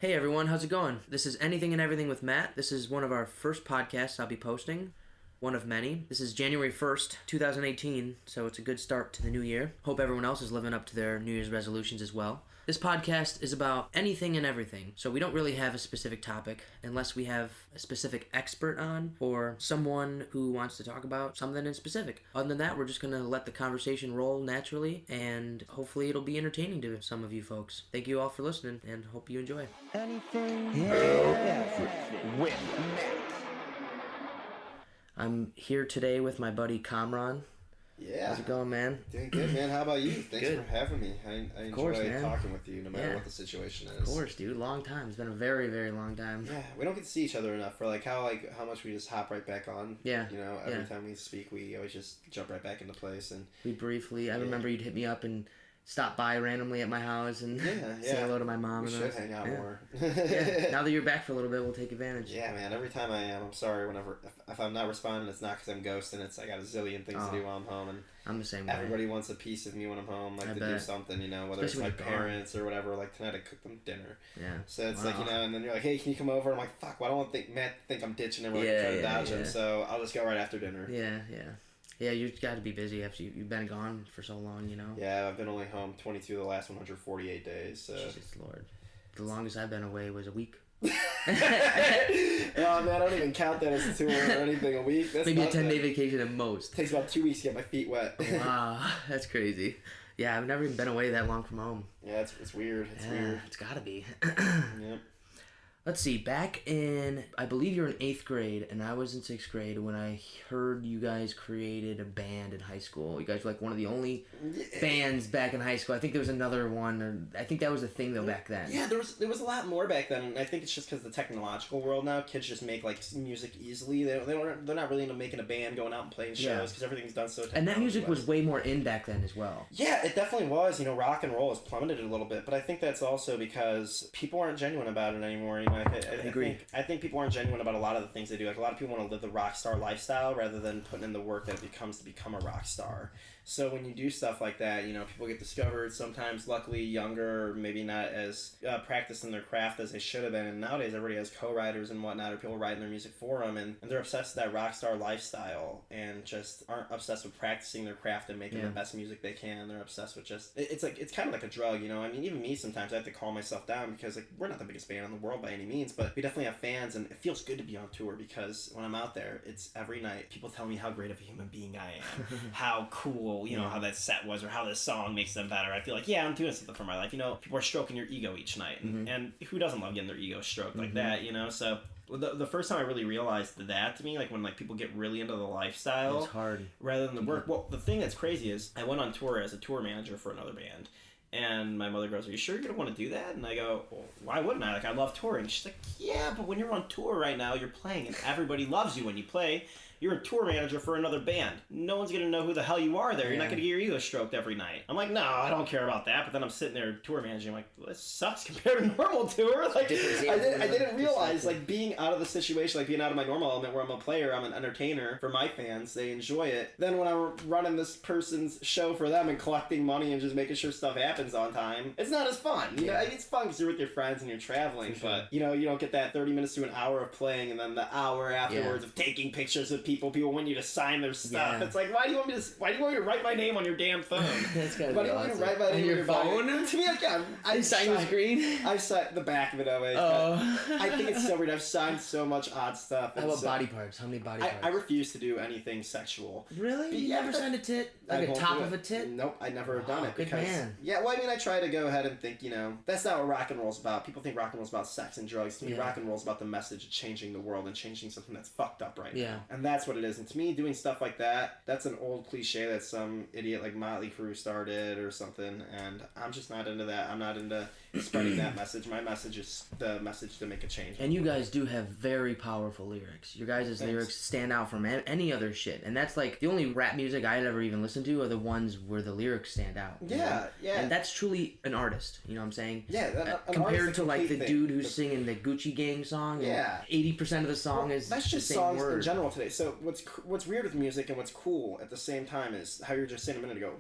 Hey everyone, how's it going? This is Anything and Everything with Matt. This is one of our first podcasts I'll be posting. One of many. This is January 1st, 2018, so it's a good start to the new year. Hope everyone else is living up to their New Year's resolutions as well. This podcast is about anything and everything, so we don't really have a specific topic unless we have a specific expert on or someone who wants to talk about something in specific. Other than that, we're just going to let the conversation roll naturally, and hopefully it'll be entertaining to some of you folks. Thank you all for listening, and hope you enjoy. Anything with Matt. I'm here today with my buddy Comron. Yeah. How's it going, man? Doing good, man. How about you? Thanks Good. for having me. I enjoy talking with you no matter Yeah. what the situation is. Of course, dude. Long time. It's been a very, very long time. Yeah, we don't get to see each other enough for how much we just hop right back on. Yeah. You know, every time we speak, we always just jump right back into place. And We briefly, I remember you'd hit me up and stop by randomly at my house and say hello to my mom. We and should hang out more. Yeah. Now that you're back for a little bit, we'll take advantage. Yeah, man. Every time I am, I'm sorry. Whenever if I'm not responding, it's not because I'm ghosting. It's I got a zillion things to do while I'm home, and I'm the same way. everybody wants a piece of me when I'm home, to do something, whether Especially it's my parents or whatever. Like tonight, I cooked them dinner. Yeah. So it's and then you're like, hey, can you come over? I'm like, fuck, well, I don't think Matt think I'm ditching him or trying to dodge him, so I'll just go right after dinner. Yeah. Yeah, you've got to be busy after you've been gone for so long, Yeah, I've been only home 22 of the last 148 days. So. Jesus Lord. The longest I've been away was a week. Oh, man, I don't even count that as a tour or anything. A week? That's maybe a 10-day vacation at most. It takes about 2 weeks to get my feet wet. Wow, that's crazy. Yeah, I've never even been away that long from home. Yeah, it's weird. It's weird. It's got to be. Yep. Let's see, back in, I believe you were in 8th grade, and I was in 6th grade when I heard you guys created a band in high school. You guys were one of the only bands back in high school. I think there was another one, or I think that was a thing, though, back then. Yeah, there was a lot more back then, and I think it's just because the technological world now, kids just make, music easily. They're not really into making a band, going out and playing shows, because everything's done so And that music was way more in back then as well. Yeah, it definitely was. Rock and roll has plummeted a little bit, but I think that's also because people aren't genuine about it anymore. I agree. I think people aren't genuine about a lot of the things they do. A lot of people want to live the rock star lifestyle rather than putting in the work that it becomes to become a rock star. So when you do stuff like that, people get discovered, sometimes luckily younger, or maybe not as practiced in their craft as they should have been. And nowadays everybody has co-writers and whatnot, or people writing their music for them, and they're obsessed with that rock star lifestyle and just aren't obsessed with practicing their craft and making the best music they can. They're obsessed with it's kind of like a drug, even me sometimes I have to calm myself down because we're not the biggest band in the world by any means, but we definitely have fans, and it feels good to be on tour because when I'm out there, it's every night people tell me how great of a human being I am, how cool, how that set was, or how this song makes them better. I feel like, I'm doing something for my life. People are stroking your ego each night, and who doesn't love getting their ego stroked like that, So the first time I really realized that to me, when people get really into the lifestyle, it's hard rather than the work. Well, the thing that's crazy is I went on tour as a tour manager for another band. And my mother goes, are you sure you're going to want to do that? And I go, well, why wouldn't I? I love touring. She's like, yeah, but when you're on tour right now, you're playing and everybody loves you when you play. You're a tour manager for another band. No one's going to know who the hell you are there. You're not going to get your ego stroked every night. I'm like, no, I don't care about that. But then I'm sitting there tour managing. I'm like, well, this sucks compared to normal tour. I didn't realize, being out of the situation, being out of my normal element where I'm a player, I'm an entertainer for my fans. They enjoy it. Then when I'm running this person's show for them and collecting money and just making sure stuff happens on time, it's not as fun. It's fun because you're with your friends and you're traveling. Sure. But, you don't get that 30 minutes to an hour of playing and then the hour afterwards of taking pictures of people want you to sign their stuff. It's like, why do you want me to write my name on your damn phone? That's gotta why be do you want me to write my name on your phone? To me, I signed the screen. I've signed the back of it always. I think it's so weird. I've signed so much odd stuff. How about body parts? How many body parts? I refuse to do anything sexual. Really? You never signed a tit? A top of a tit? Nope, I never have done it. Good man. Yeah, well, I try to go ahead and think, that's not what rock and roll's about. People think rock and roll's about sex and drugs. To me, rock and roll's about the message of changing the world and changing something that's fucked up right now. And that's what it is. And to me, doing stuff like that's an old cliche that some idiot like Motley Crue started or something, and I'm just not into that. I'm not into spreading that message. My message is the message to make a change. And you guys do have very powerful lyrics. Your guys' lyrics stand out from any other shit, and that's the only rap music I'd ever even listen to are the ones where the lyrics stand out. Yeah. And that's truly an artist, you know what I'm saying? Yeah. Compared to the dude who's singing the Gucci Gang song, 80% of the song is that's just the same songs word. in general today. So what's weird with music and what's cool at the same time is how you were just saying a minute ago,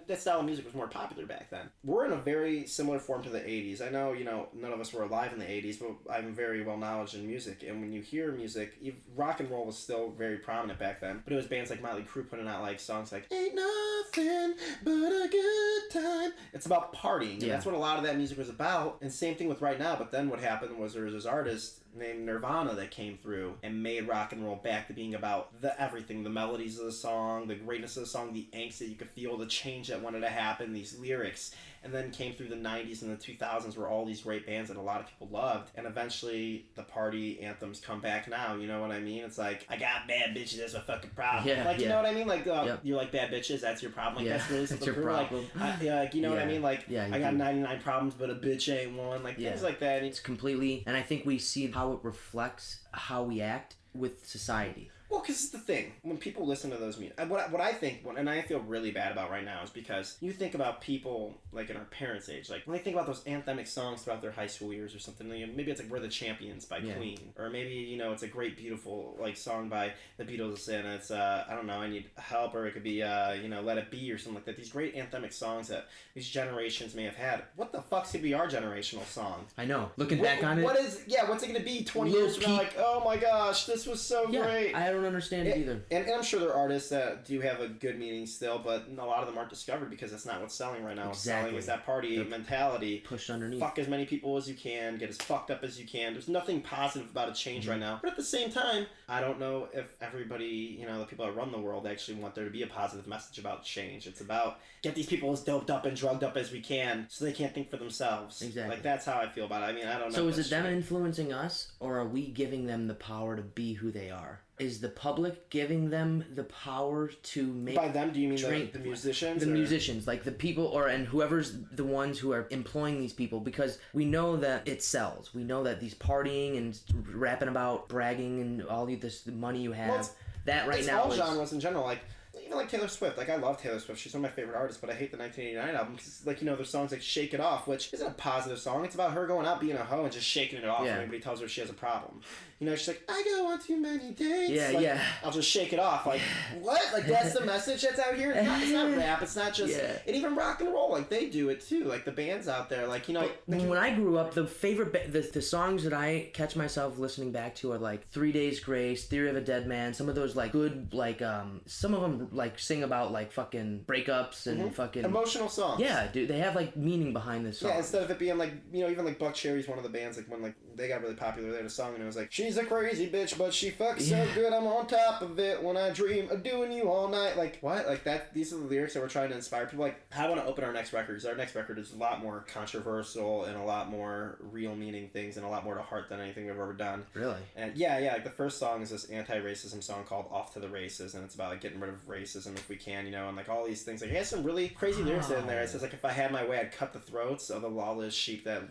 that style of music was more popular back then. We're in a very similar form to the the 80s. I know, none of us were alive in the 80s, but I'm very well knowledge in music. And when you hear music, rock and roll was still very prominent back then. But it was bands like Motley Crue putting out like songs like "Ain't Nothing But a Good Time." It's about partying. And that's what a lot of that music was about. And same thing with right now. But then what happened was there was this artist named Nirvana that came through and made rock and roll back to being about the everything, the melodies of the song, the greatness of the song, the angst that you could feel, the change that wanted to happen, these lyrics. And then came through the 90s and the 2000s where all these great bands that a lot of people loved. And eventually the party anthems come back now, you know what I mean? It's like, I got bad bitches, that's my fucking problem. You know what I mean? Like, you like bad bitches, that's your problem. Like, that's really something your problem. Like, you know what I mean? Like, I got 99 problems, but a bitch ain't one. Like, things like that. It's completely, and I think we see how it reflects how we act with society. Well, because it's the thing. When people listen to those music, what I think, and I feel really bad about right now, is because you think about people, like, in our parents' age, like, when they think about those anthemic songs throughout their high school years or something, maybe it's like "We're the Champions" by Queen. Or maybe, it's a great, beautiful, like, song by the Beatles, and it's, I don't know, "I Need Help," or it could be, "Let It Be," or something like that. These great anthemic songs that these generations may have had. What the fuck's gonna be our generational song? I know. Looking back on it. What's it gonna be 20 years from now? Like, oh my gosh, this was so great. I don't understand it either. And I'm sure there are artists that do have a good meaning still, but a lot of them aren't discovered because that's not what's selling right now. What's selling is that party mentality. Pushed underneath. Fuck as many people as you can, get as fucked up as you can. There's nothing positive about a change right now. But at the same time, I don't know if everybody, the people that run the world actually want there to be a positive message about change. It's about get these people as doped up and drugged up as we can so they can't think for themselves. Exactly. Like, that's how I feel about it. I mean, I don't know. So is it them influencing us, or are we giving them the power to be who they are? Is the public giving them the power to make... By them, do you mean the musicians? The musicians, like the people, and whoever's the ones who are employing these people, because we know that it sells. We know that these partying and rapping about bragging and all this money you have, it's all genres in general, like... Even like Taylor Swift, like I love Taylor Swift, she's one of my favorite artists, but I hate the 1989 album because, like, there's songs like "Shake It Off," which isn't a positive song. It's about her going out being a hoe and just shaking it off when anybody tells her she has a problem. She's like, I go on too many dates. I'll just shake it off. Like, what? Like, that's the message that's out here? It's not rap. It's not just... And even rock and roll, like, they do it too. Like, the bands out there, like, when I grew up, the favorite... The songs that I catch myself listening back to are, like, 3 Days Grace, Theory of a Dead Man, some of those, like, good, like, some of them, like, sing about, like, fucking breakups and fucking... Emotional songs. Yeah, dude. They have, like, meaning behind this song. Yeah, instead of it being, like, even, like, Buck Cherry's one of the bands, like, when, like, they got really popular, they had a song and it was like, she's a crazy bitch, but she fucks so good, I'm on top of it when I dream of doing you all night. Like, what? Like, that. These are the lyrics that we're trying to inspire people. Like, I want to open our next record, because our next record is a lot more controversial and a lot more real meaning things and a lot more to heart than anything we've ever done. Really? And like, the first song is this anti-racism song called "Off to the Races," and it's about, like, getting rid of racism if we can, and, like, all these things. Like, it has some really crazy lyrics in there. It says, like, if I had my way, I'd cut the throats of the lawless sheep that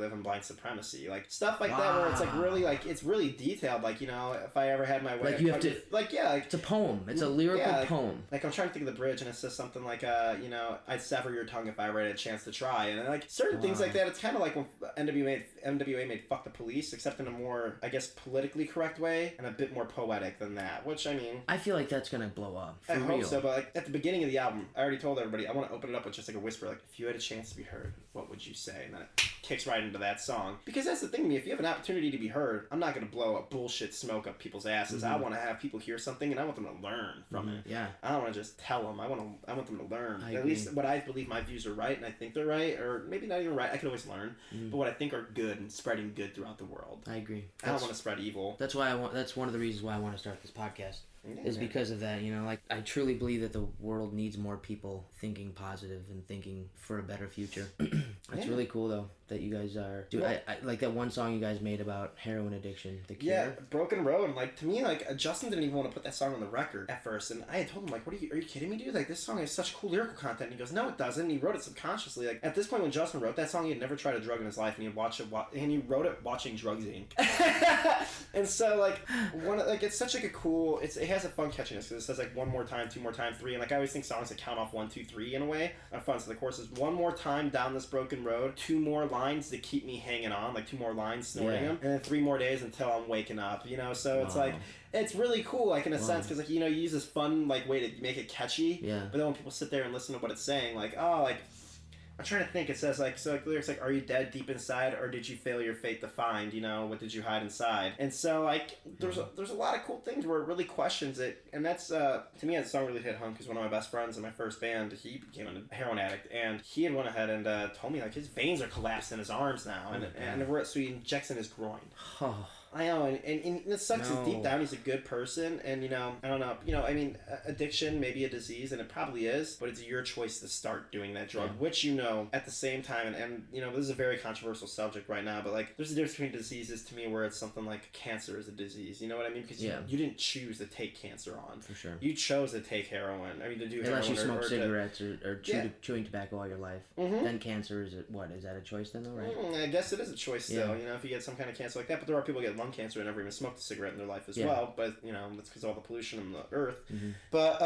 live in blind supremacy. Like, stuff like that, where it's, like, really, like, it's really detailed. Like, if I ever had my way, like, you have to, like, like, it's a poem. It's a lyrical poem. Like, I'm trying to think of the bridge, and it says something like, I'd sever your tongue if I ever had a chance to try. And, like, certain things like that. It's kind of like when NWA made "Fuck the Police," except in a more, I guess, politically correct way and a bit more poetic than that. Which, I mean, I feel like that's gonna blow up. I hope so, but, like, at the beginning of the album, I already told everybody I want to open it up with just, like, a whisper, like, if you had a chance to be heard, what would you say? And then it kicks right into that song. Because that's the thing to me, if you have an opportunity to be heard, I'm not going to blow up bullshit smoke up people's asses. I want to have people hear something, and I want them to learn from it. Yeah. I don't want to just tell them. I want them to learn. At least what I believe my views are right, and I think they're right, or maybe not even right. I could always learn. But what I think are good and spreading good throughout the world. I agree. I don't want to spread evil. That's one of the reasons why I want to start this podcast. Is because of that, like, I truly believe that the world needs more people thinking positive and thinking for a better future. It's really cool, though, that you guys are... Dude, I like that one song you guys made about heroin addiction, The Cure. Yeah, Broken Road. Like, to me, like, Justin didn't even want to put that song on the record at first, and I had told him, like, are you kidding me, dude? Like, this song has such cool lyrical content. And he goes, no, it doesn't. And he wrote it subconsciously. Like, at this point, when Justin wrote that song, he had never tried a drug in his life, and he wrote it watching Drugs, Inc. And so, like, it's such, like, a cool... It has a fun catchiness, because it says, like, one more time, two more time, three, and, like, I always think songs that count off 1, 2, 3 in a way are fun. So the chorus is, one more time down this broken road, 2 more lines to keep me hanging on, like 2 more lines snorting them, and then 3 more days until I'm waking up, so it's like, it's really cool, like, in a sense, because, like, you use this fun, like, way to make it catchy, but then when people sit there and listen to what it's saying, like, oh, like, I'm trying to think. It says like lyrics like, "Are you dead deep inside, or did you fail your fate to find? You know, what did you hide inside?" And so like there's a lot of cool things where it really questions it, and that's to me that song really hit home because one of my best friends in my first band, he became a heroin addict, and he had went ahead and told me like his veins are collapsed in his arms now, so he injects in his groin. I know, and it sucks. No. Deep down, he's a good person, and I don't know. I mean, addiction may be a disease, and it probably is, but it's your choice to start doing that drug, which at the same time, and this is a very controversial subject right now, but like, there's a difference between diseases to me where it's something like cancer is a disease. You know what I mean? Because you didn't choose to take cancer on. For sure. You chose to take heroin. I mean, to do unless heroin you smoke cigarettes or chewing tobacco all your life, then cancer is that a choice then though, right? I guess it is a choice still. If you get some kind of cancer like that, but there are people who get lung cancer and never even smoked a cigarette in their life as well, but that's because of all the pollution in the earth. But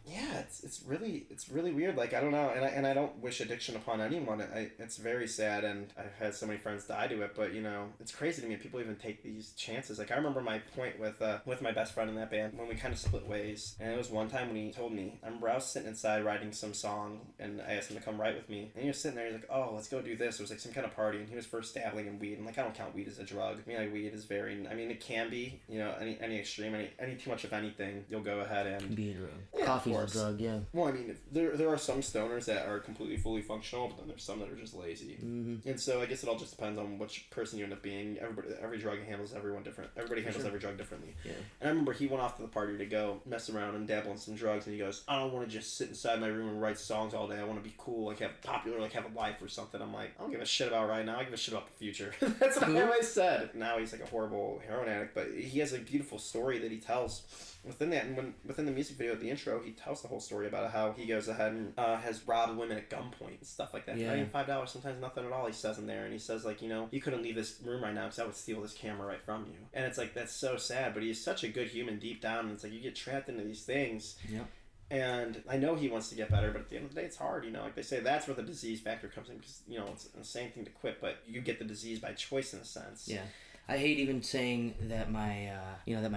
it's really weird. Like, I don't know, and I don't wish addiction upon anyone. It's very sad, and I've had so many friends die to it, but it's crazy to me people even take these chances. Like, I remember my point with my best friend in that band when we kind of split ways, and it was one time when he told me, I remember I was sitting inside writing some song, and I asked him to come write with me, and he was sitting there, he's like, "Oh, let's go do this." It was like some kind of party, and he was first dabbling in weed. I'm like, I don't count weed as a drug. I mean, like, weed is it can be, any extreme, any too much of anything, you'll go ahead and be a drug. Coffee's a drug, yeah. Well, I mean, there are some stoners that are completely fully functional, but then there's some that are just lazy. And so I guess it all just depends on which person you end up being. Every drug handles everyone different. Everybody handles every drug differently. Yeah. And I remember he went off to the party to go mess around and dabble in some drugs, and he goes, "I don't want to just sit inside my room and write songs all day. I want to be cool, like have popular, like have a life or something." I'm like, I don't give a shit about right now. I give a shit about the future. That's what I always said. Now he's like a horrible heroin addict, but he has a beautiful story that he tells within that, and within the music video at the intro, he tells the whole story about how he goes ahead and has robbed women at gunpoint and stuff like that. I mean, $5, sometimes nothing at all, he says in there, and he says like, you couldn't leave this room right now because I would steal this camera right from you. And it's like, that's so sad, but he's such a good human deep down, and it's like you get trapped into these things. Yeah. And I know he wants to get better, but at the end of the day, it's hard, like they say, that's where the disease factor comes in, because, it's an insane thing to quit, but you get the disease by choice in a sense. Yeah. I hate even saying that my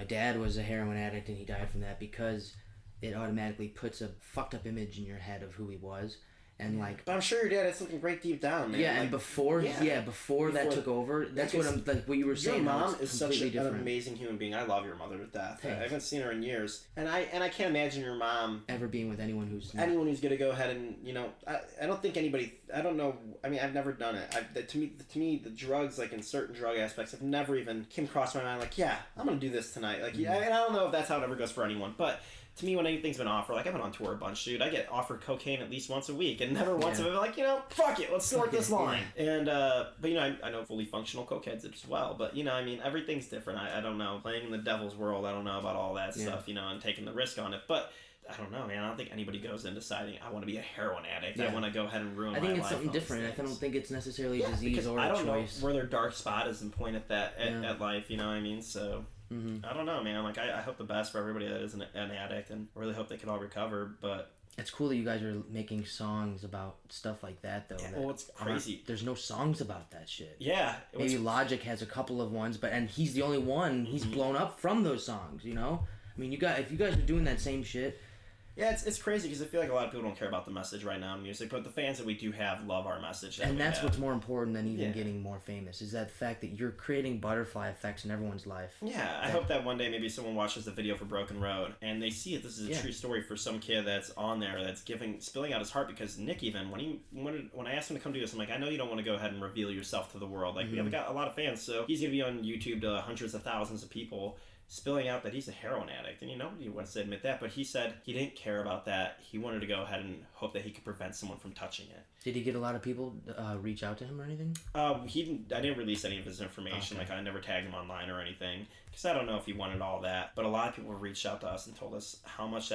dad was a heroin addict and he died from that, because it automatically puts a fucked up image in your head of who he was. And like, but I'm sure your dad is looking great deep down, man. Yeah, like, and before that took over, that's what I'm like. What you were saying, your mom is such an amazing human being. I love your mother to death. I haven't seen her in years, and I can't imagine your mom ever being with anyone who's gonna go ahead and I don't think anybody. I don't know. I mean, I've never done it. To me, the drugs, like in certain drug aspects, have never even came across my mind. Like, yeah, I'm gonna do this tonight. Like, and I don't know if that's how it ever goes for anyone, but. To me, when anything's been offered, like I've been on tour a bunch, dude, I get offered cocaine at least once a week, and never once have I been like, fuck it, let's snort this line. And, but I know fully functional cokeheads as well, but I mean, everything's different. I don't know, playing in the devil's world, I don't know about all that stuff, and taking the risk on it, but I don't know, man. I don't think anybody goes in deciding I want to be a heroin addict. Yeah. I want to go ahead and ruin my life. I think it's something different. I don't think it's necessarily a disease or a choice. I don't know where their dark spot is and point at that at life, you know what I mean? So... I don't know, man. Like, I hope the best for everybody that is an addict, and I really hope they can all recover, but... It's cool that you guys are making songs about stuff like that, though. Yeah, well, it's crazy. There's no songs about that shit. Yeah. Maybe Logic has a couple of ones, and he's the only one. He's blown up from those songs, I mean, if you guys are doing that same shit... Yeah, it's crazy because I feel like a lot of people don't care about the message right now in music, but the fans that we do have love our message. And that's what's more important than even getting more famous, is that the fact that you're creating butterfly effects in everyone's life. Yeah, I hope that one day maybe someone watches the video for Broken Road and they see it. This is a true story for some kid that's on there that's spilling out his heart, because Nick, even when I asked him to come do this, I'm like, I know you don't want to go ahead and reveal yourself to the world. Like, we have got a lot of fans, so he's going to be on YouTube to hundreds of thousands of people, spilling out that he's a heroin addict, and nobody wants to admit that, but he said he didn't care about that. He wanted to go ahead and hope that he could prevent someone from touching it. Did he get a lot of people reach out to him or anything? I didn't release any of his information. Okay. Like, I never tagged him online or anything, because I don't know if he wanted all that, but a lot of people reached out to us and told us how much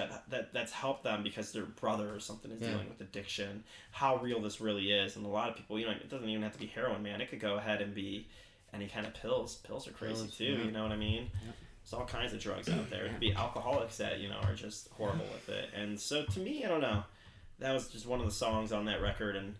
that's helped them, because their brother or something is dealing with addiction, how real this really is. And a lot of people, it doesn't even have to be heroin, man. It could go ahead and be any kind of pills. Pills are crazy too, you know what I mean? Yeah. There's all kinds of drugs out there. It could be alcoholics that, are just horrible with it. And so to me, I don't know. That was just one of the songs on that record. And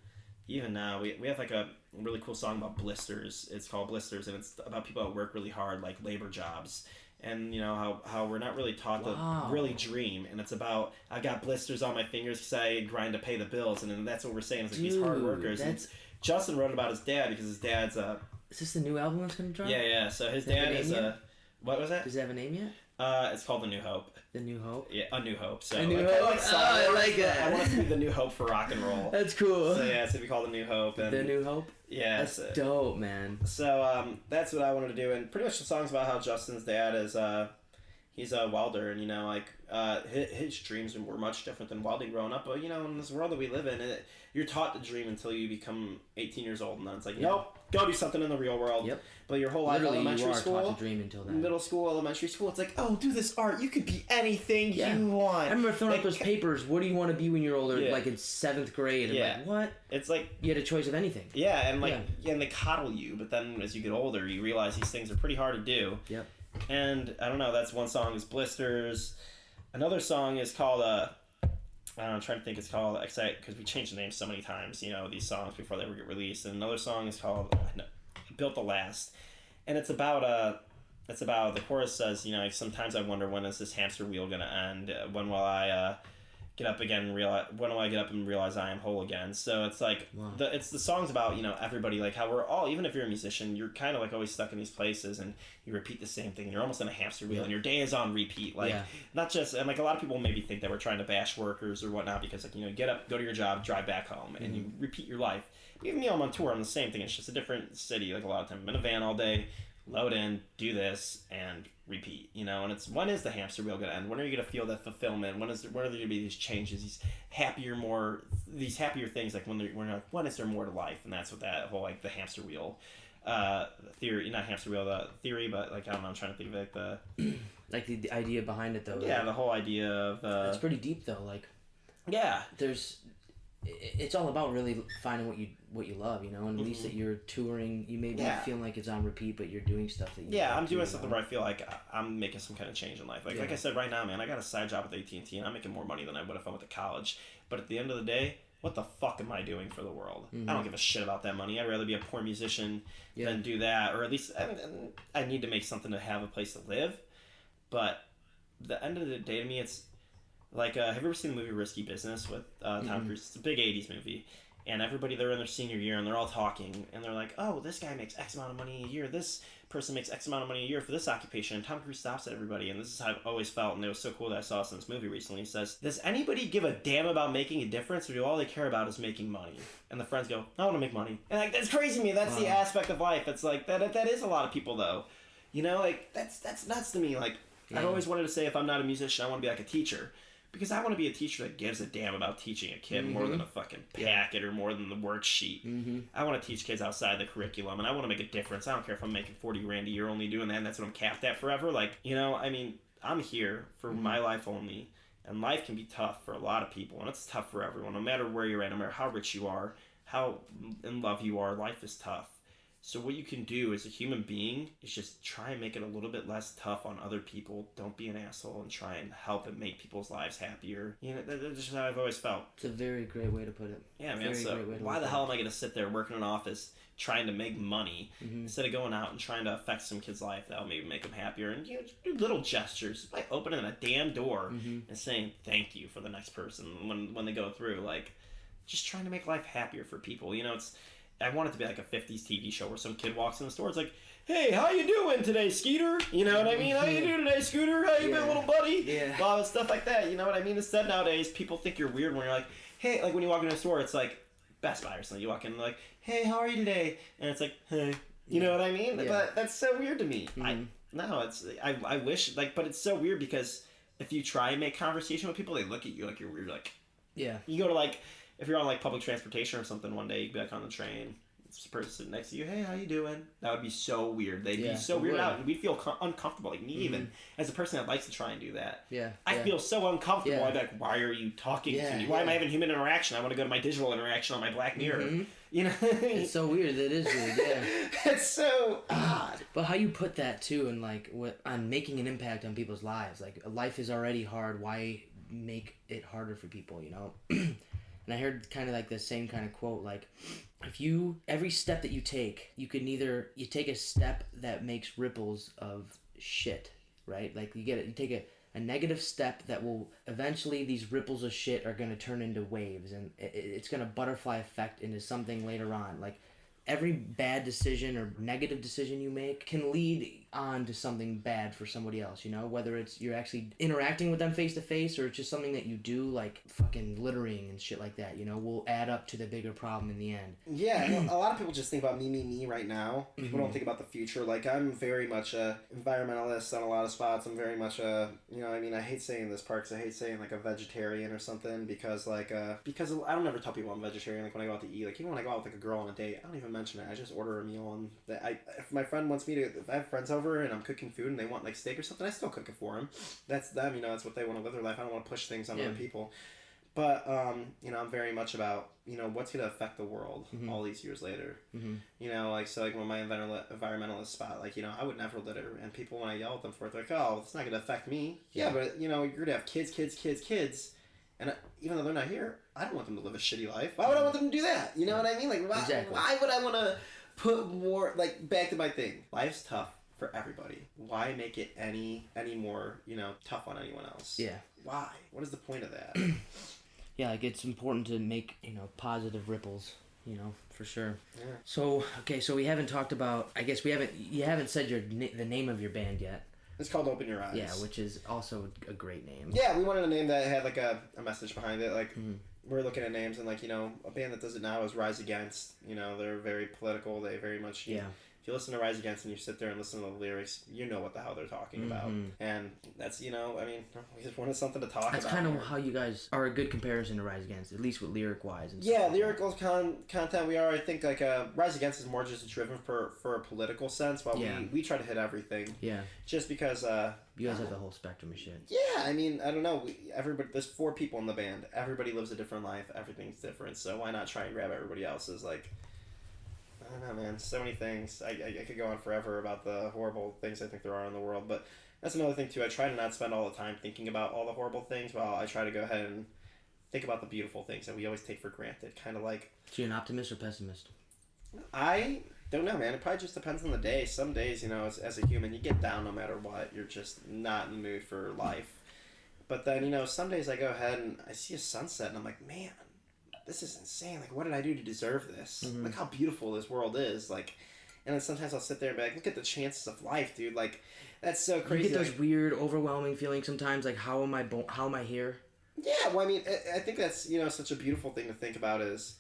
even now, we have like a really cool song about blisters. It's called Blisters, and it's about people that work really hard, like labor jobs. and how we're not really taught to really dream, and it's about I've got blisters on my fingers because I grind to pay the bills, and then that's what we're saying is like these hard workers. And Justin wrote about his dad because his dad's Is this the new album that's gonna drop? Yeah. So his dad is what was that? Does it have a name yet? It's called The New Hope. The New Hope? Yeah, A New Hope. So A New Hope? I like that. I want it to be the new hope for rock and roll. That's cool. So yeah, it's gonna be called The New Hope. And The New Hope? Yeah. That's dope, man. So that's what I wanted to do, and pretty much the song's about how Justin's dad is he's a welder, and his dreams were much different than welding growing up. But in this world that we live in, you're taught to dream until you become 18 years old, and then it's like, nope, go do something in the real world. Yep. But your whole life, literally, elementary you are school, taught to dream until then. Middle school, elementary school, it's like, oh, do this art. You could be anything you want. I remember filling out those papers. What do you want to be when you're older? Yeah. Like in 7th grade. And like, what? It's like you had a choice of anything. Yeah, and and they coddle you. But then as you get older, you realize these things are pretty hard to do. Yep. And I don't know. That's one song is Blisters. Another song is called I'm trying to think. It's called Excite because we changed the name so many times. These songs before they ever get released. And another song is called Built to Last, and it's about the chorus says sometimes I wonder when is this hamster wheel gonna end? When will I get up again and realize when will I get up and realize I am whole again? So it's like the song's about everybody, like how we're all, even if you're a musician, you're kind of like always stuck in these places and you repeat the same thing and you're almost in a hamster wheel and your day is on repeat, not just, and like a lot of people maybe think that we're trying to bash workers or whatnot because like get up, go to your job, drive back home, and you repeat your life. Even me, I'm on tour, I'm the same thing. It's just a different city. Like a lot of time I'm in a van all day, load in, do this, and repeat, and it's when is the hamster wheel gonna end? When are you gonna feel that fulfillment? When are there gonna be these changes, these happier things, like when is there more to life? And that's what that whole like the hamster wheel theory, not hamster wheel, the theory, but like I don't know, I'm trying to think of like the like the idea behind it though. Yeah, the whole idea of it's pretty deep though. Like it's all about really finding what you love, and at least that you're touring, you may be feeling like it's on repeat, but you're doing stuff that you I'm doing something where I feel like I'm making some kind of change in life. Like I said, right now, man, I got a side job with AT&T, and I'm making more money than I would if I went to college. But at the end of the day, what the fuck am I doing for the world? I don't give a shit about that money. I'd rather be a poor musician than do that, or at least I need to make something to have a place to live. But the end of the day, to me, it's like, have you ever seen the movie Risky Business with Tom Cruise? It's a big 80s movie. And everybody, they're in their senior year, and they're all talking. And they're like, oh, this guy makes X amount of money a year. This person makes X amount of money a year for this occupation. And Tom Cruise stops at everybody. And this is how I've always felt. And it was so cool that I saw this in this movie recently. He says, does anybody give a damn about making a difference? Or do all they care about is making money? And the friends go, I want to make money. And like, that's crazy to me. That's the aspect of life. It's like, that is a lot of people, though. Like, that's nuts to me. Like, I've always wanted to say, if I'm not a musician, I want to be like a teacher. Because I want to be a teacher that gives a damn about teaching a kid more than a fucking packet or more than the worksheet. I want to teach kids outside the curriculum, and I want to make a difference. I don't care if I'm making $40,000 a year only doing that, and that's what I'm capped at forever. Like, I'm here for my life only, and life can be tough for a lot of people, and it's tough for everyone. No matter where you're at, no matter how rich you are, how in love you are, life is tough. So what you can do as a human being is just try and make it a little bit less tough on other people. Don't be an asshole and try and help and make people's lives happier. That's just how I've always felt. It's a very great way to put it. Yeah, man. So why the hell am I going to sit there working in an office trying to make money instead of going out and trying to affect some kid's life that'll maybe make them happier? And just do little gestures by opening a damn door and saying thank you for the next person when they go through. Like, just trying to make life happier for people. I want it to be like a 50s TV show where some kid walks in the store. It's like, hey, how you doing today, Skeeter? You know what I mean? How you doing today, Scooter? How you been, little buddy? Yeah. All that stuff like that. You know what I mean? Instead, nowadays, people think you're weird when you're like, hey, like when you walk into a store, it's like Best Buy or something. You walk in and like, hey, how are you today? And it's like, hey. You know what I mean? Yeah. But that's so weird to me. I wish, like, but it's so weird because if you try and make conversation with people, they look at you like you're weird. Like, you go to like, if you're on like public transportation or something one day, you'd be like on the train, this person sitting next to you, hey, how you doing? That would be so weird. They'd be so weirded out, and we'd feel uncomfortable. Like me, even as a person that likes to try and do that, I feel so uncomfortable. I'd be like, why are you talking to me? Why am I having human interaction? I want to go to my digital interaction on my Black Mirror. It's so weird. That is weird. Yeah, it's so odd. But how you put that too, and like on making an impact on people's lives. Like life is already hard. Why make it harder for people? And I heard kind of like the same kind of quote, like, every step that you take, you take a step that makes ripples of shit right? Like you take a negative step that will eventually, these ripples of shit are going to turn into waves, and it's going to butterfly effect into something later on. Like every bad decision or negative decision you make can lead on to something bad for somebody else, you know, whether it's you're actually interacting with them face to face or it's just something that you do, like fucking littering and shit like that, you know, will add up to the bigger problem in the end. Yeah, a lot of people just think about me right now. People don't think about the future. Like, I'm very much a environmentalist on a lot of spots. I'm very much a, you know, I mean, I hate saying this part because I hate saying like a vegetarian or something because I don't ever tell people I'm vegetarian. Like when I go out to eat, like even when I go out with like a girl on a date, I don't even mention it. I just order a meal, and if my friend wants me to, if I have friends over and I'm cooking food and they want like steak or something, I still cook it for them. That's them, you know, that's what they want to live their life. I don't want to push things on other people. But, you know, I'm very much about, you know, what's going to affect the world all these years later. You know, like, so like when my environmentalist spot, like, you know, I would never litter. And people, when I yell at them for it, they're like, oh, it's not going to affect me. Yeah, but, you know, you're going to have kids. And even though they're not here, I don't want them to live a shitty life. Why would I want them to do that? You know what I mean? Like, why would I want to put more, like, back to my thing. Life's tough for everybody. Why make it any more, you know, tough on anyone else? Yeah. Why? What is the point of that? Yeah, like it's important to make, you know, positive ripples, you know, for sure. Yeah. So, okay, so we haven't talked about, I guess you haven't said the name of your band yet. It's called Open Your Eyes. Yeah, which is also a great name. Yeah, we wanted a name that had like a message behind it. Like, we're looking at names and like, you know, a band that does it now is Rise Against. You know, they're very political. They very much, you know, if you listen to Rise Against and you sit there and listen to the lyrics, you know what the hell they're talking about. And that's, you know, I mean, we just wanted something to talk about. That's kind of how you guys are a good comparison to Rise Against, at least with lyric-wise. And yeah, lyrical content we are. I think, like, Rise Against is more just driven for a political sense, while we try to hit everything. Yeah. Just because... you guys have the whole spectrum of shit. Yeah, I mean, I don't know. Everybody, there's 4 people in the band. Everybody lives a different life. Everything's different. So why not try and grab everybody else's, like... I don't know, man. So many things. I could go on forever about the horrible things I think there are in the world, but that's another thing, too. I try to not spend all the time thinking about all the horrible things, while I try to go ahead and think about the beautiful things that we always take for granted. Kind of like... So you're an optimist or pessimist? I don't know, man. It probably just depends on the day. Some days, you know, as a human, you get down no matter what. You're just not in the mood for life. But then, you know, some days I go ahead and I see a sunset and I'm like, man, this is insane. Like, what did I do to deserve this? Look how beautiful this world is. Like, and then sometimes I'll sit there and be like, look at the chances of life, dude. Like, that's so crazy. You get those weird, overwhelming feelings sometimes, like, how am I here? Yeah, well, I mean, I think that's, you know, such a beautiful thing to think about is,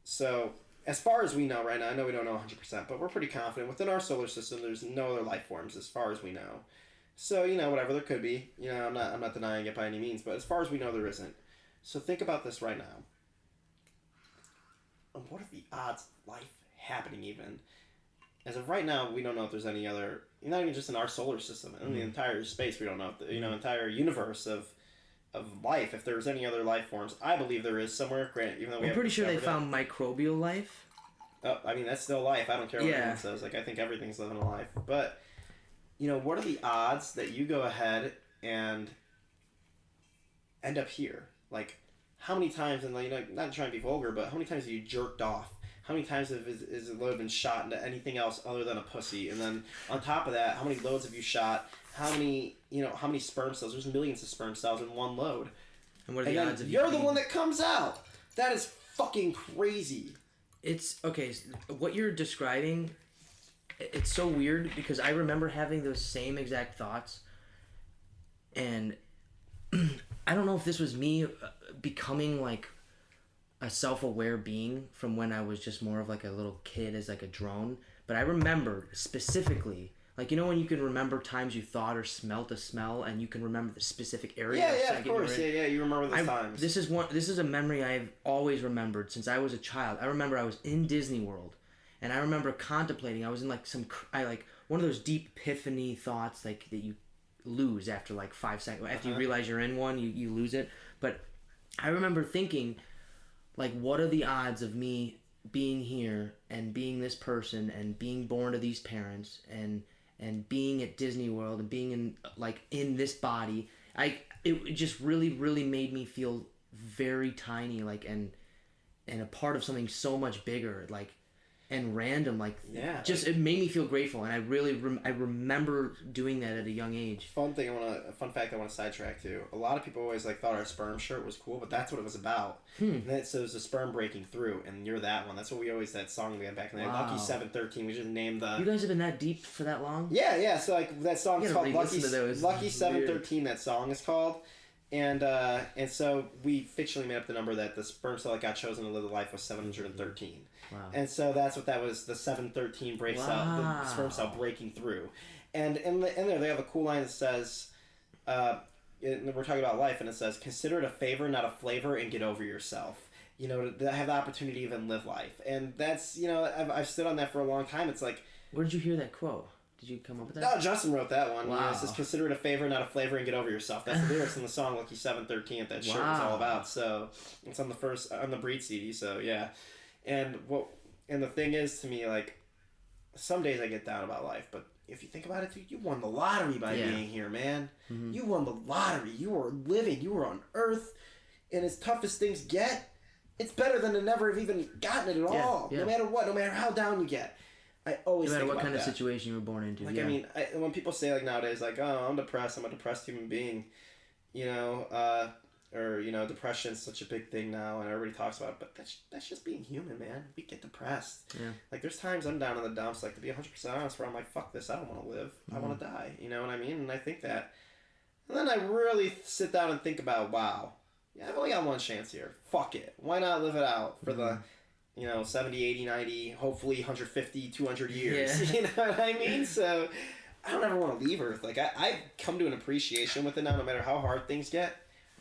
so, as far as we know right now, I know we don't know 100%, but we're pretty confident within our solar system, there's no other life forms as far as we know. So, you know, whatever, there could be. You know, I'm not denying it by any means, but as far as we know, there isn't. So think about this right now. What are the odds of life happening even? As of right now, we don't know if there's any other, not even just in our solar system, in the entire space, we don't know, if the, you know, entire universe of life, if there's any other life forms. I believe there is somewhere, granted, even though I'm pretty sure they found microbial life. Oh, I mean, that's still life. I don't care what anyone says. Like, I think everything's living a life. But, you know, what are the odds that you go ahead and end up here? Like, how many times, and, like, you know, not trying to be vulgar, but how many times have you jerked off? How many times has a load been shot into anything else other than a pussy? And then on top of that, how many loads have you shot? How many sperm cells? There's millions of sperm cells in one load. And what are the odds of you're the one that comes out? That is fucking crazy. It's, okay, what you're describing, it's so weird because I remember having those same exact thoughts. And I don't know if this was me becoming, like, a self-aware being from when I was just more of like a little kid as like a drone, but I remember specifically, like, you know, when you can remember times you thought or smelt a smell and you can remember the specific area. Yeah, of course. Yeah, you remember those times. This is a memory I've always remembered since I was a child. I remember I was in Disney World and I remember contemplating. I was in like one of those deep epiphany thoughts, like, that you lose after like 5 seconds. After you realize you're in one, you lose it. But I remember thinking, like, what are the odds of me being here and being this person and being born to these parents and being at Disney World and being in this body? It just really, really made me feel very tiny, like, and a part of something so much bigger, like, and random, like just like, it made me feel grateful, and I really I remember doing that at a young age. Fun fact I want to sidetrack to. A lot of people always like thought our sperm shirt was cool, but that's what it was about. So it was a sperm breaking through, and you're that one. That's what that song we had back in the day. Lucky 713. We just named the. You guys have been that deep for that long? Yeah. So like that song is called Lucky 713. That song is called. And so we fictionally made up the number that the sperm cell that got chosen to live the life was 713. Wow. And so that's what that was, the 713 breaks out, the sperm cell breaking through. And in there they have a cool line that says, we're talking about life, and it says, consider it a favor, not a flavor, and get over yourself. You know, to have the opportunity to even live life. And that's, you know, I've stood on that for a long time. It's like... Where did you hear that quote? Did you come up with that? No, Justin wrote that one. Wow. You know, it says, consider it a favor, not a flavor, and get over yourself. That's the lyrics in the song Lucky 713 that shirt was all about. So it's on the Breed CD, so yeah. And the thing is, to me, like, some days I get down about life, but if you think about it, dude, you won the lottery by being here, man. Mm-hmm. You won the lottery. You were living. You were on Earth. And as tough as things get, it's better than to never have even gotten it at all. Yeah. No matter what, no matter how down you get. I always think about that. No matter what kind of situation you were born into. Like, I mean, when people say, like, nowadays, like, oh, I'm depressed, I'm a depressed human being, you know, or, you know, depression's such a big thing now, and everybody talks about it, but that's just being human, man. We get depressed. Yeah. Like, there's times I'm down in the dumps, like, to be 100% honest, where I'm like, fuck this, I don't want to live. I want to die. You know what I mean? And I think that. And then I really sit down and think about, wow, yeah, I've only got one chance here. Fuck it. Why not live it out for the... you know, 70, 80, 90, hopefully 150, 200 years. Yeah. You know what I mean? So, I don't ever want to leave Earth. Like, I come to an appreciation with it now, no matter how hard things get.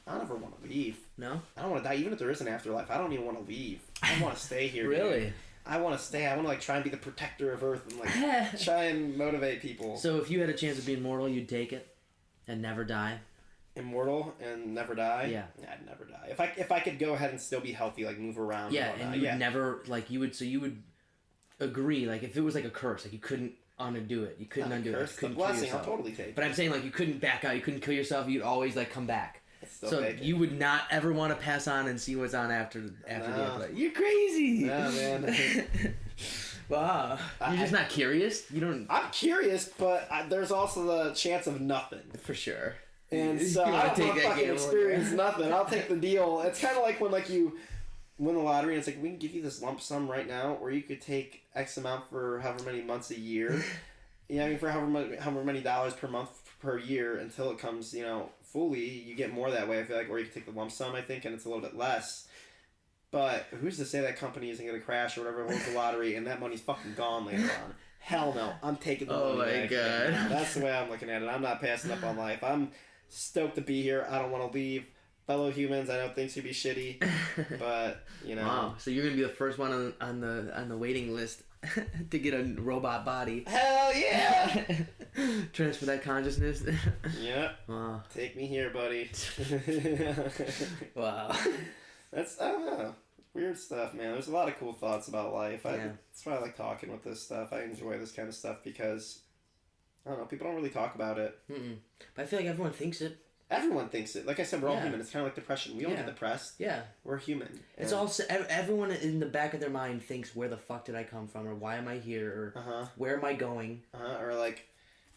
I don't ever want to leave. No? I don't want to die. Even if there is an afterlife, I don't even want to leave. I want to stay here. Really? Dude. I want to stay. I want to, like, try and be the protector of Earth and, like, try and motivate people. So, if you had a chance of being immortal, you'd take it and never die? Immortal and never die? Yeah. I'd never die. If I could go ahead and still be healthy, like move around. Yeah, and you would never, like, you would agree, like, if it was like a curse, like, you couldn't undo it. You couldn't undo it. You couldn't kill yourself. I'll totally take it. But I'm saying, like, you couldn't back out. You couldn't kill yourself. You'd always, like, come back. So you would not ever want to pass on and see what's on after the afterlife. You're crazy. No, man. Wow. You're just not curious? You don't... I'm curious, but there's also the chance of nothing. For sure. And so I don't want to fucking experience nothing. I'll take the deal. It's kind of like when, like, you win the lottery and it's like, we can give you this lump sum right now, or you could take X amount for however many months a year. You know, I mean, for however many dollars per month per year until it comes, you know, fully. You get more that way, I feel like, or you can take the lump sum, I think, and it's a little bit less. But who's to say that company isn't going to crash or whatever, wins the lottery, and that money's fucking gone later on? Hell no. I'm taking the money back. Oh, my God. That's the way I'm looking at it. I'm not passing up on life. I'm stoked to be here. I don't want to leave. Fellow humans, I know things could be shitty, but, you know. Wow. So you're going to be the first one on the waiting list to get a robot body. Hell yeah! Transfer that consciousness. Yep. Wow. Take me here, buddy. Wow. That's, I don't know. Weird stuff, man. There's a lot of cool thoughts about life. That's why I like talking with this stuff. I enjoy this kind of stuff because, I don't know, people don't really talk about it. Mm-mm. But I feel like everyone thinks it. Everyone thinks it. Like I said, we're all human. It's kind of like depression. We don't get depressed. Yeah. We're human. It's also, everyone in the back of their mind thinks, where the fuck did I come from? Or why am I here? Or where am I going? Or like,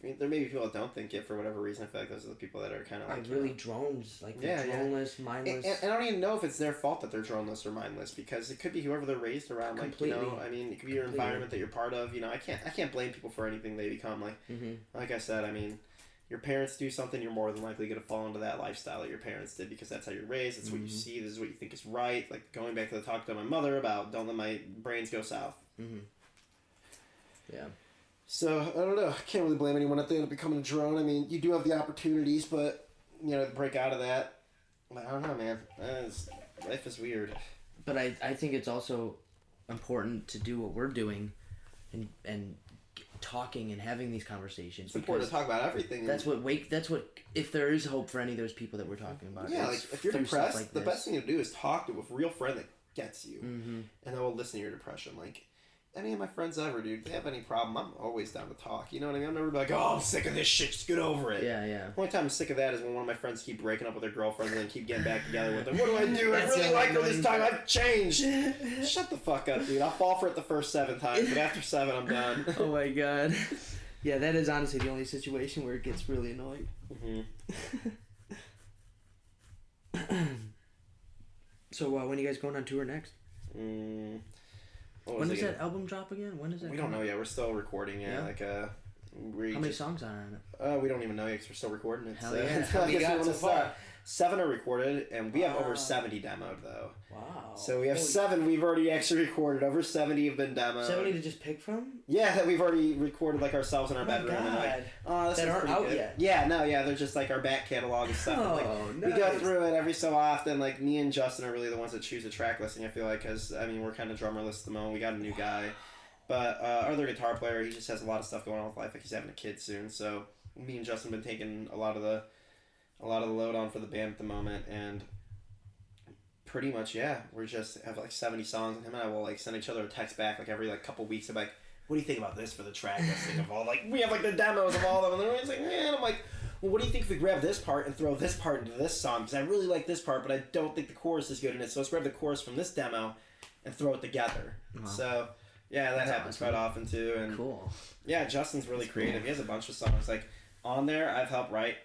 I mean, there may be people that don't think it for whatever reason. I feel like those are the people that are kind of like... really drones. Like, they're droneless, mindless. And I don't even know if it's their fault that they're droneless or mindless, because it could be whoever they're raised around. Completely. Like, you know, I mean, it could be your environment that you're part of. You know, I can't blame people for anything they become. Like, like I said, I mean, your parents do something, you're more than likely going to fall into that lifestyle that your parents did, because that's how you're raised. That's what you see. This is what you think is right. Like, going back to the talk to my mother about don't let my brains go south. Yeah. So, I don't know. I can't really blame anyone if they end up becoming a drone. I mean, you do have the opportunities, but, you know, to break out of that, I don't know, man. Life is weird. But I think it's also important to do what we're doing and talking and having these conversations. It's important to talk about everything. That's what, if there is hope for any of those people that we're talking about. Yeah, like, if you're depressed, like the best thing to do is talk to a real friend that gets you. And that will listen to your depression. Like, any of my friends ever, dude, if they have any problem, I'm always down to talk. You know what I mean? I'm never like, oh, I'm sick of this shit. Just get over it. Yeah, yeah. The only time I'm sick of that is when one of my friends keep breaking up with their girlfriends and then keep getting back together with them. What do I do? I really like her this time. I've changed. Shut the fuck up, dude. I'll fall for it the first 7 times, but after 7, I'm done. Oh my god. Yeah, that is honestly the only situation where it gets really annoying. So when are you guys going on tour next? When does that album drop again? When is it? We don't know yet. We're still recording it. Yeah? How many songs are on it? We don't even know yet because we're still recording it. Hell yeah. How many got so far? 7 are recorded, and we have over 70 demoed, though. Wow. So we have 7 we've already actually recorded. Over 70 have been demoed. 70 to just pick from? Yeah, that we've already recorded, like, ourselves in our bedroom. God. And like, oh, this that is aren't pretty out good. yet? Yeah, no, yeah, they're just, like, our back catalog and stuff. Oh, and, nice. We go through it every so often. Like, me and Justin are really the ones that choose the track listing, I feel like, because, I mean, we're kind of drummerless at the moment. We got a new guy. But our other guitar player, he just has a lot of stuff going on with life. Like, he's having a kid soon. So, me and Justin have been taking a lot of the load on for the band at the moment, and pretty much, yeah, we're just have like 70 songs, and him and I will like send each other a text back like every like couple weeks. I'm like, what do you think about this for the track listing of all, like, we have like the demos of all of them, and they're always like, man, I'm like, well, what do you think if we grab this part and throw this part into this song, because I really like this part, but I don't think the chorus is good in it, so let's grab the chorus from this demo and throw it together. Wow. So yeah, that happens quite often too. And cool. Yeah, Justin's really creative. He has a bunch of songs like on there. I've helped write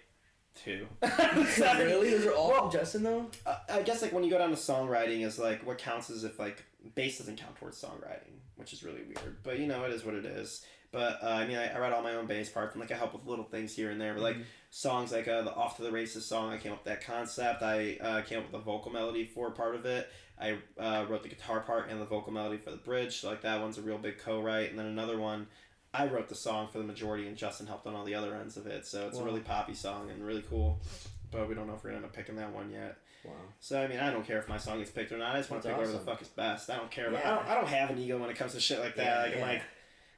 2. Really? Those are all from Justin though? I guess like when you go down to songwriting is like what counts as if like bass doesn't count towards songwriting, which is really weird. But you know, it is what it is. But I mean, I write all my own bass parts, and like I help with little things here and there. But like songs like the "Off to the Races" song, I came up with that concept. I came up with the vocal melody for part of it. I wrote the guitar part and the vocal melody for the bridge. So like that one's a real big co-write, and then another one, I wrote the song for the majority, and Justin helped on all the other ends of it. So it's a really poppy song and really cool. But we don't know if we're gonna end up picking that one yet. Wow. So I mean, I don't care if my song gets picked or not. I just want to pick whatever the fuck is best. I don't care about. I don't have an ego when it comes to shit like that. I'm like,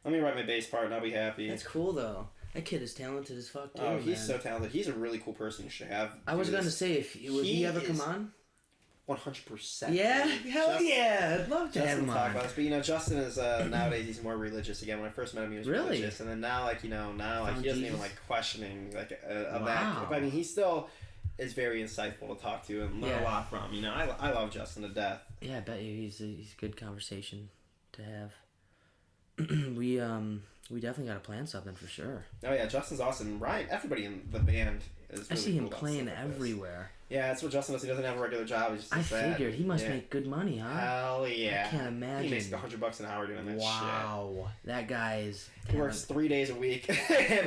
let me write my bass part and I'll be happy. That's cool though. That kid is talented as fuck too. Oh, he's so talented. He's a really cool person. You should have. I was gonna say, if would he ever come on? 100%. Yeah, hell yeah! I'd love to have him talk on. about this, but you know, Justin is nowadays he's more religious again. When I first met him, he was religious, and then now like he doesn't even like questioning like that. But I mean, he still is very insightful to talk to and learn a lot from. You know, I love Justin to death. Yeah, I bet you he's a good conversation to have. We definitely got to plan something for sure. Oh yeah, Justin's awesome. Ryan, everybody in the band is really I see him cool playing everywhere. Yeah, that's what Justin does. He doesn't have a regular job. He's just I figured he must make good money, huh? Hell yeah! I can't imagine. He makes $100 an hour doing that shit. Wow, that guy is. He works 3 days a week.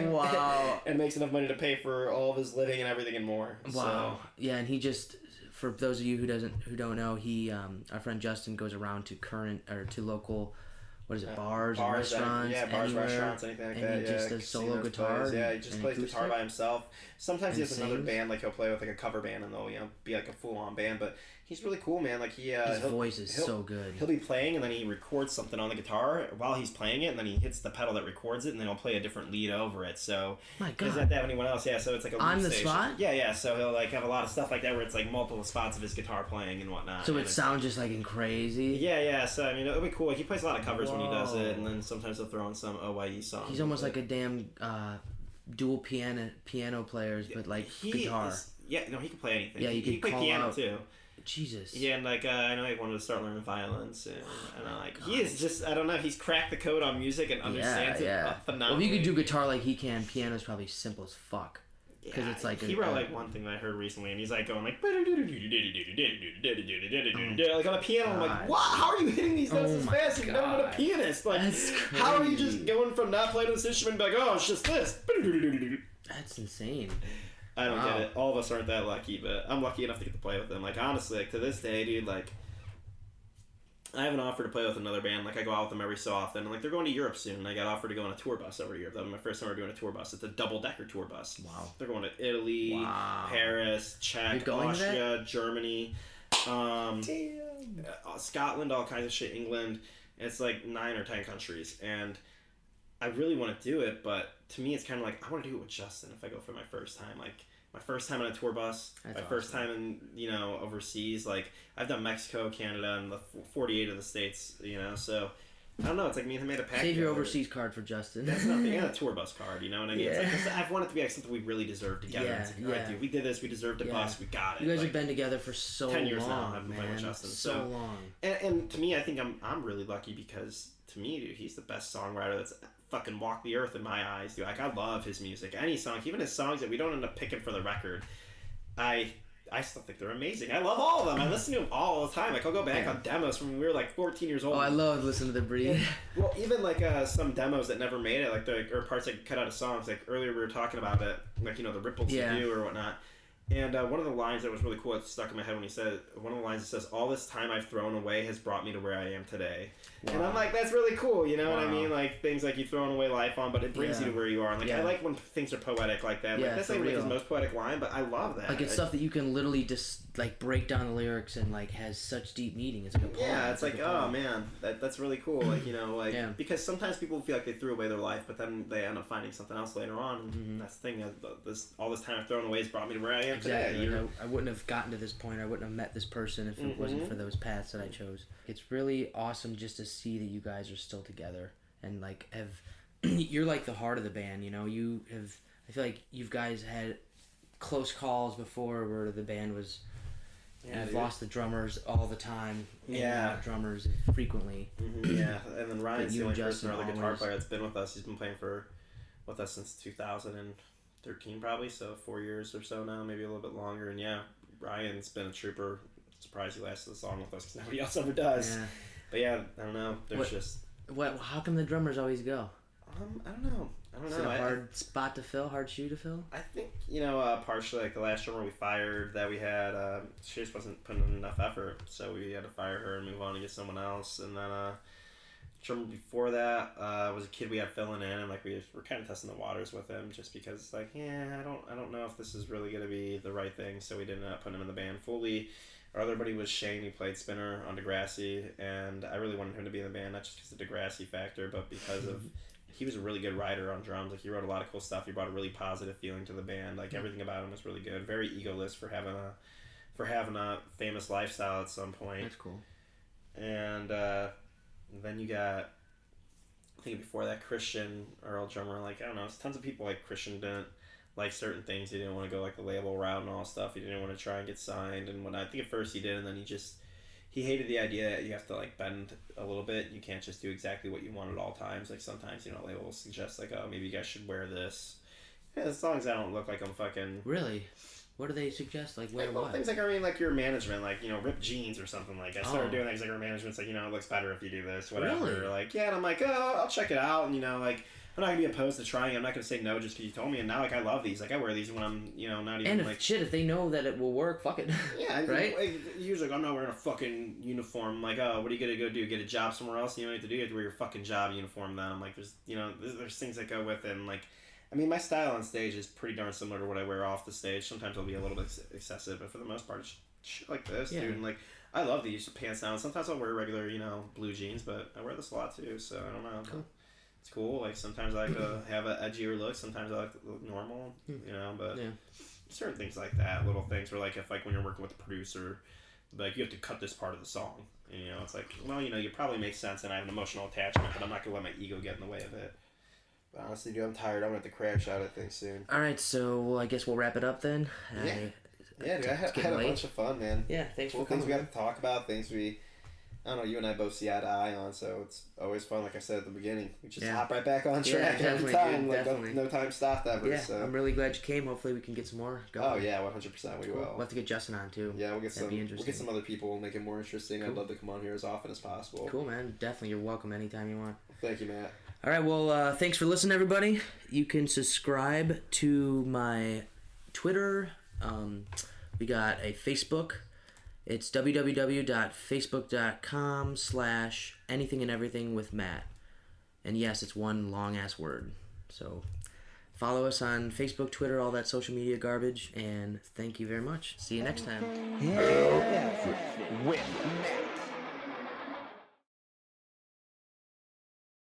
Wow. And makes enough money to pay for all of his living and everything and more. Wow. So. Yeah, and he just, for those of you who don't know, he our friend Justin goes around to local. What is it? Bars and restaurants. Restaurants, anything like that. And he just does solo guitar. Yeah, he just plays guitar by himself. Sometimes he has another band, like he'll play with like a cover band, and they'll be like a full on band. But he's really cool, man. Like his voice is so good. He'll be playing, and then he records something on the guitar while he's playing it, and then he hits the pedal that records it, and then he'll play a different lead over it. So my God, he doesn't have to have anyone else. Yeah, so it's like a lead on the station. spot. Yeah. So he'll like have a lot of stuff like that where it's like multiple spots of his guitar playing and whatnot. So it sounds just like crazy. Yeah. So I mean, it'll be cool. Like, he plays a lot of covers when he does it, and then sometimes he'll throw in some OYE songs. He's almost like a damn dual piano players, but like guitar. He can play anything. Yeah, he can play piano too. Jesus. Yeah, and like I know he wanted to start learning violin soon, and like he is just I don't know, he's cracked the code on music and understands it phenomenally. Well, if you could do guitar like he can, piano's probably simple as fuck. Because it's like he wrote like one thing that I heard recently, and he's like going like like on a piano. I'm like, what? How are you hitting these notes as fast? You've never been a pianist. Like, how are you just going from not playing this instrument and be like, oh, it's just this? That's insane. I don't get it. All of us aren't that lucky, but I'm lucky enough to get to play with them. Like, honestly, like to this day, dude, like I have an offer to play with another band. Like, I go out with them every so often. And, like, they're going to Europe soon. And I got offered to go on a tour bus over Europe. That was my first time ever doing a tour bus. It's a double-decker tour bus. Wow. They're going to Italy, Paris, Czech, Austria, Germany, Scotland, all kinds of shit, England. It's like 9 or 10 countries. And I really want to do it, but to me, it's kind of like, I want to do it with Justin if I go for my first time. Like, my first time on a tour bus, first time in, overseas. Like, I've done Mexico, Canada, and the 48 of the states, so I don't know. It's like me and him made a pact. Save your overseas card for Justin. That's nothing. And a tour bus card. You know what I mean? Yeah. It's like, I've wanted it to be like something we really deserve together. Yeah, It's like, all right, dude, we did this. We deserved a bus. We got it. You guys have been together for so 10 years long, now. I've been man. playing with Justin. So long. And to me, I think I'm really lucky because to me, dude, he's the best songwriter that's fucking walked the earth in my eyes, dude. Like, I love his music. Any song, even his songs that we don't end up picking for the record, I still think they're amazing. I love all of them. I listen to them all the time. Like, I'll go back on demos from when we were like 14 years old. Oh, I love listening to the Breed. Well, even like some demos that never made it, like or parts that cut out of songs. Like earlier we were talking about it, like, you know, the ripples you do or whatnot. And one of the lines that was really cool, it stuck in my head when he said, one of the lines that says, "All this time I've thrown away has brought me to where I am today." Wow. And I'm like, that's really cool, you know what I mean? Like, things like you've thrown away life on, but it brings you to where you are. And like, I like when things are poetic like that. Like, that's not even like his most poetic line, but I love that. Like, it's stuff that you can literally just, like, break down the lyrics and, like, has such deep meaning. It's like a poem. Yeah, it's like oh, man, that's really cool. Like, you know, like, because sometimes people feel like they threw away their life, but then they end up finding something else later on. And that's the thing. All this time I've thrown away has brought me to where I am today. Like, I wouldn't have gotten to this point. I wouldn't have met this person if it wasn't for those paths that I chose. It's really awesome just to see that you guys are still together and like have you're like the heart of the band, you know. You have, I feel like you guys had close calls before where the band was you've lost the drummers all the time. Drummers frequently. Yeah, and then Ryan's the only person, or the guitar always player that's been with us. He's been playing with us since 2013 probably, so 4 years or so now, maybe a little bit longer. And yeah, Ryan's been a trooper. Surprised he lasted this long with us because nobody else ever does. But yeah, I don't know. How come the drummers always go? I don't know. Is it a hard spot to fill? Hard shoe to fill? I think, you know, partially like the last drummer we fired that we had, she just wasn't putting in enough effort, so we had to fire her and move on and get someone else. And then drummer before that was a kid we had filling in, and like we were kind of testing the waters with him just because it's like, I don't know if this is really gonna be the right thing, so we didn't end up putting him in the band fully. Our other buddy was Shane. He played spinner on Degrassi, and I really wanted him to be in the band, not just because of the Degrassi factor, but because of he was a really good writer on drums. Like, he wrote a lot of cool stuff. He brought a really positive feeling to the band. Like, everything about him was really good. Very egoless for having a famous lifestyle at some point. That's cool. And then you got, I think before that, Christian, our old drummer. Like, I don't know, tons of people like Christian didn't like certain things. He didn't want to go like the label route and all stuff. He didn't want to try and get signed and whatnot. I think at first he did, and then he hated the idea that you have to like bend a little bit. You can't just do exactly what you want at all times. Like, sometimes, you know, labels suggest like, oh, maybe you guys should wear this. Yeah, as long as I don't look like I'm fucking... Really? What do they suggest? Like, wear what? Things like, I mean, like your management, like, you know, ripped jeans or something. Like, I started doing things like our management's like, you know, it looks better if you do this, whatever. Really? Like, yeah, and I'm like, oh, I'll check it out. And, you know, like, I'm not going to be opposed to trying. I'm not going to say no just because you told me. And now, like, I love these. Like, I wear these when I'm, you know, not even, and if they know that it will work, fuck it. Yeah. Right? Usually, I'm not wearing a fucking uniform. I'm like, oh, what are you going to go do? Get a job somewhere else? You don't need to do. You have to wear your fucking job uniform then. I'm like, there's things that go with it. And, like, I mean, my style on stage is pretty darn similar to what I wear off the stage. Sometimes it'll be a little bit excessive, but for the most part, it's shit like this, dude. And, like, I love these pants down. Sometimes I'll wear regular, you know, blue jeans, but I wear this a lot, too, so I don't know. Cool. It's cool. Like, sometimes I like to have an edgier look. Sometimes I like to look normal, you know, but certain things like that, little things where, like, if, like, when you're working with a producer, like, you have to cut this part of the song. And, you know, it's like, well, you know, you probably make sense and I have an emotional attachment, but I'm not going to let my ego get in the way of it. But honestly, dude, I'm tired. I'm going to have to crash out at things soon. All right, so I guess we'll wrap it up then. Yeah, dude, I had a bunch of fun, man. Yeah, thanks for coming. Things we got to talk about, things I don't know, you and I both see eye to eye on, so it's always fun. Like I said at the beginning, we just hop right back on track every time. Dude, like, no time stopped ever. Yeah, so. I'm really glad you came. Hopefully we can get some more going. Oh, yeah, 100% we will. We'll have to get Justin on, too. Yeah, we'll get some other people and make it more interesting. Cool. I'd love to come on here as often as possible. Cool, man. Definitely. You're welcome anytime you want. Thank you, Matt. All right, well, thanks for listening, everybody. You can subscribe to my Twitter. We got a Facebook. It's www.facebook.com/anythingandeverythingwithmatt. And yes, it's one long-ass word. So follow us on Facebook, Twitter, all that social media garbage. And thank you very much. See you next time. Yeah. With Matt.